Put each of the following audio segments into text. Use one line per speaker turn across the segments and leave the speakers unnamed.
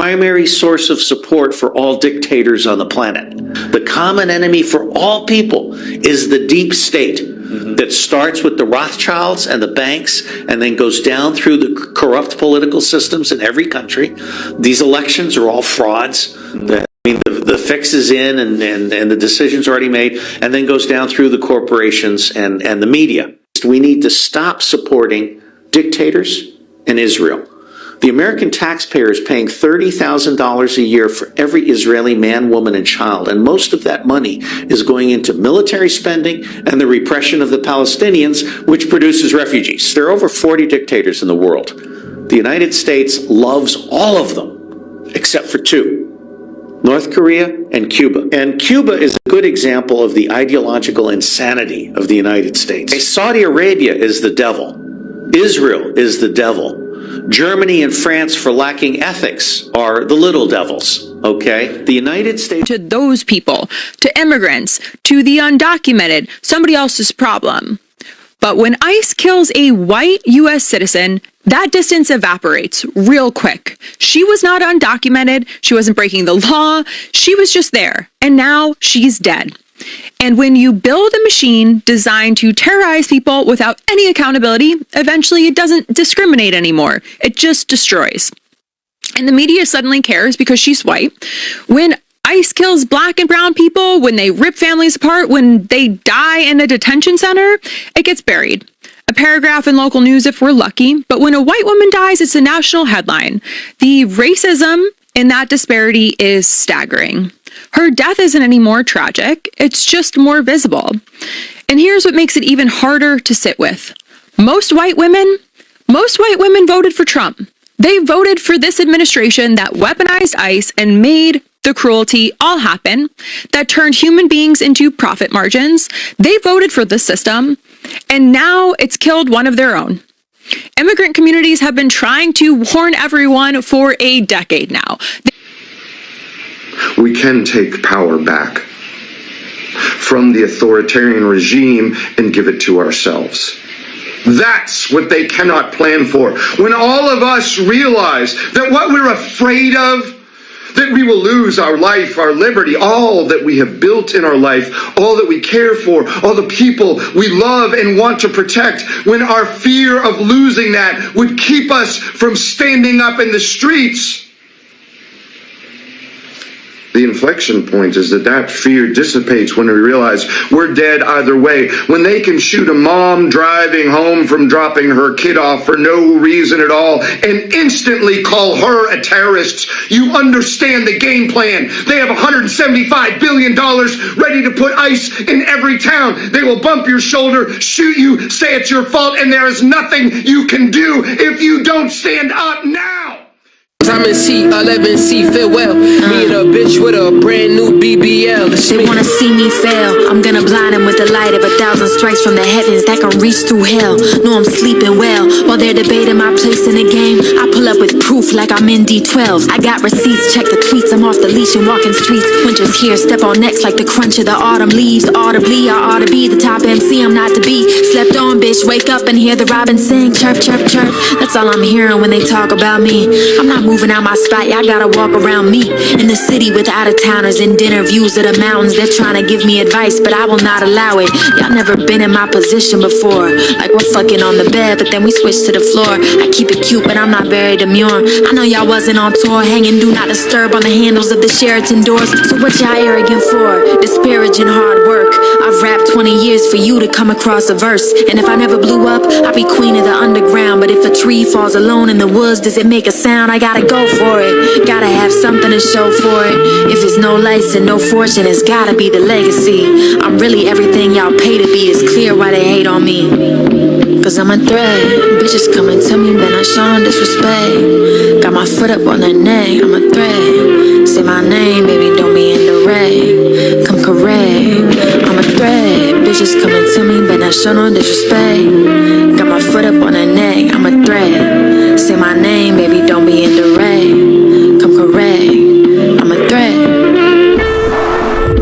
primary source of support for all dictators on the planet. The common enemy for all people is the deep state that starts with the Rothschilds and the banks and then goes down through the corrupt political systems in every country. These elections are all frauds. The fix is in and the decision's already made, and then goes down through the corporations and the media. We need to stop supporting dictators and Israel. The American taxpayer is paying $30,000 a year for every Israeli man, woman, and child, and most of that money is going into military spending and the repression of the Palestinians, which produces refugees. There are over 40 dictators in the world. The United States loves all of them, except for two. North Korea and Cuba. And Cuba is a good example of the ideological insanity of the United States. Saudi Arabia is the devil. Israel is the devil. Germany and France, for lacking ethics, are the little devils, okay? The United States...
To those people, to immigrants, to the undocumented, somebody else's problem. But when ICE kills a white U.S. citizen, that distance evaporates real quick. She was not undocumented. She wasn't breaking the law. She was just there. And now she's dead. And when you build a machine designed to terrorize people without any accountability, eventually it doesn't discriminate anymore. It just destroys. And the media suddenly cares because she's white. When ICE kills black and brown people, when they rip families apart, when they die in a detention center, it gets buried. A paragraph in local news if we're lucky. But when a white woman dies, it's a national headline. The racism in that disparity is staggering. Her death isn't any more tragic, it's just more visible. And here's what makes it even harder to sit with. Most white women voted for Trump. They voted for this administration that weaponized ICE and made the cruelty all happen, that turned human beings into profit margins. They voted for the system, and now it's killed one of their own. Immigrant communities have been trying to warn everyone for a decade now.
We can take power back from the authoritarian regime and give it to ourselves. That's what they cannot plan for. When all of us realize that what we're afraid of, that we will lose our life, our liberty, all that we have built in our life, all that we care for, all the people we love and want to protect, when our fear of losing that would keep us from standing up in the streets. The inflection point is that fear dissipates when we realize we're dead either way. When they can shoot a mom driving home from dropping her kid off for no reason at all and instantly call her a terrorist, you understand the game plan. They have $175 billion ready to put ICE in every town. They will bump your shoulder, shoot you, say it's your fault, and there is nothing you can do if you don't stand up now.
I'm in C11C, farewell. Me and a bitch with a brand new BBL.
They wanna see me fail. I'm gonna blind them with the light of 1,000 strikes from the heavens that can reach through hell. Know I'm sleeping well while they're debating my place in the game. I pull up with proof like I'm in D12. I got receipts, check the tweets. I'm off the leash and walking streets. Winter's here, step on necks like the crunch of the autumn leaves. Audibly, I ought to be the top MC. I'm not to be slept on, bitch. Wake up and hear the robin sing. Chirp, chirp, chirp. That's all I'm hearing when they talk about me. I'm not moving out my spot, y'all gotta walk around me. In the city with out-of-towners and dinner views of the mountains. They're trying to give me advice, but I will not allow it. Y'all never been in my position before. Like we're fucking on the bed, but then we switch to the floor. I keep it cute, but I'm not very demure. I know y'all wasn't on tour, hanging do not disturb on the handles of the Sheraton doors. So what y'all arrogant for? Disparaging hard work. I've rapped 20 years for you to come across a verse. And if I never blew up, I'd be queen of the underground. But if a tree falls alone in the woods, does it make a sound? I gotta go for it. Gotta have something to show for it. If it's no lights and no fortune, it's gotta be the legacy. I'm really everything y'all pay to be. It's clear why they hate on me. Cause I'm a threat. Bitches come and tell me then I show them disrespect. Got my foot up on their neck, I'm a threat. Say my name, baby, don't be in the red. Come correct, I'm a threat. Bitches come and tell me then I show them disrespect. Got my foot up on their neck, I'm a threat. Say my name, baby, don't be in the red. Come correct, I'm a threat.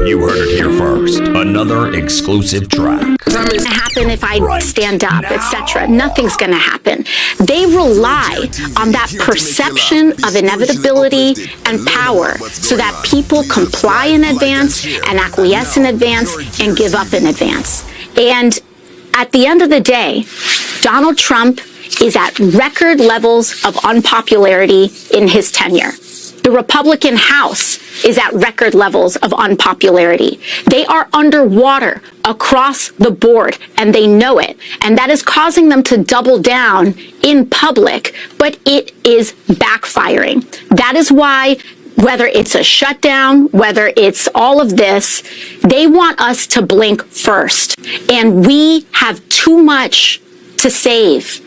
You heard it here first. Another exclusive track.
diamonds.
Happen if I stand up, etc. Nothing's going to happen. They rely on that perception of inevitability and power so that people comply in advance and acquiesce in advance and give up in advance. And at the end of the day, Donald Trump is at record levels of unpopularity in his tenure. The Republican House is at record levels of unpopularity. They are underwater across the board, and they know it. And that is causing them to double down in public, but it is backfiring. That is why, whether it's a shutdown, whether it's all of this, they want us to blink first. And we have too much to save.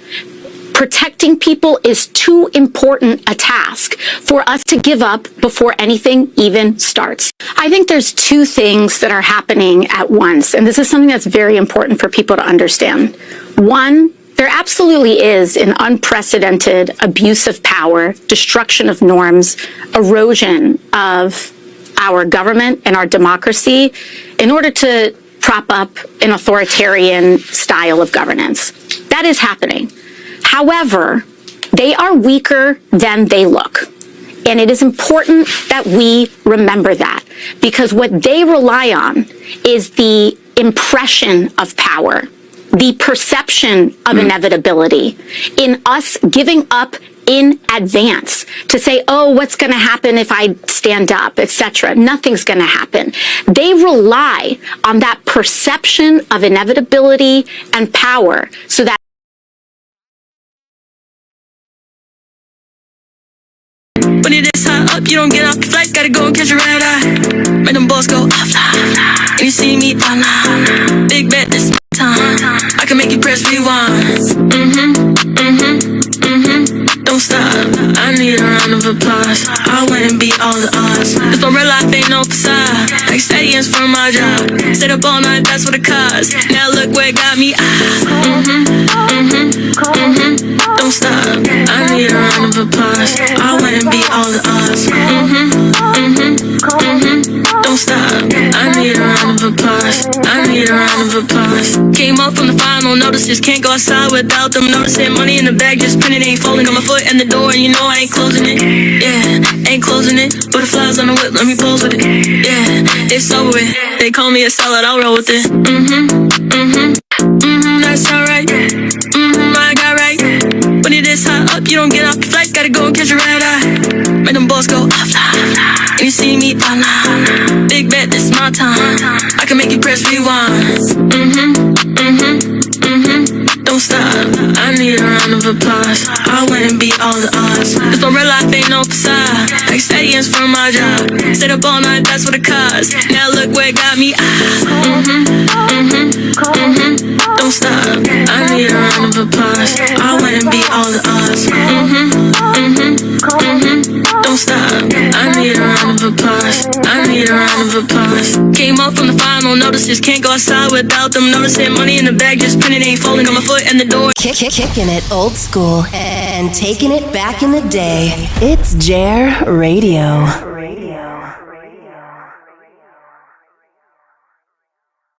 Protecting people is too important a task for us to give up before anything even starts. I think there's two things that are happening at once, and this is something that's very important for people to understand. One, there absolutely is an unprecedented abuse of power, destruction of norms, erosion of our government and our democracy in order to prop up an authoritarian style of governance. That is happening. However, they are weaker than they look. And it is important that we remember that, because what they rely on is the impression of power, the perception of inevitability, in us giving up in advance to say, oh, what's going to happen if I stand up, etc. Nothing's going to happen. They rely on that perception of inevitability and power so that
when it is hot up, you don't get off the flight, gotta go and catch a red eye. Make them balls go off, and you see me online. Big bet, this my time. I can make you press rewind. Don't stop, I need a round of applause. I wouldn't beat all the odds. This my real life ain't no facade. Like stadiums from my job. Stayed up all night, that's what it cost. Now look where it got me. Don't stop, I need a round of applause. I wouldn't beat all the odds. Don't stop, I need a round of applause. I need a round of applause. Came up from the final notices, can't go outside without them noticing. Money in the bag, just printing, ain't folding. On my foot and the door, and you know I ain't closing it. Yeah, ain't closing it. Butterflies on the whip, let me pose with it. Yeah, it's over with. They call me a salad, I'll roll with it. That's alright. I got right. When it is hot up, you don't get off the flight, gotta go and catch a red eye. Make them balls go off, and you see me online. Big bet, this my time. I can make you press rewind. Don't stop, I need a round of applause. I wouldn't beat all the odds. This my real life ain't no facade. Like stadiums from my job. Stayed up all night, that's what it cost. Now look where it got me. Don't stop, I need a round of applause. I wouldn't beat all the odds. Don't stop, I need a round of applause. I need a round of applause. Came up from the final notices, can't go outside without them noticing. Money in the bag, just printing, ain't folding. On my foot and the door.
Kicking it old school and taking it back in the day. It's Jer Radio.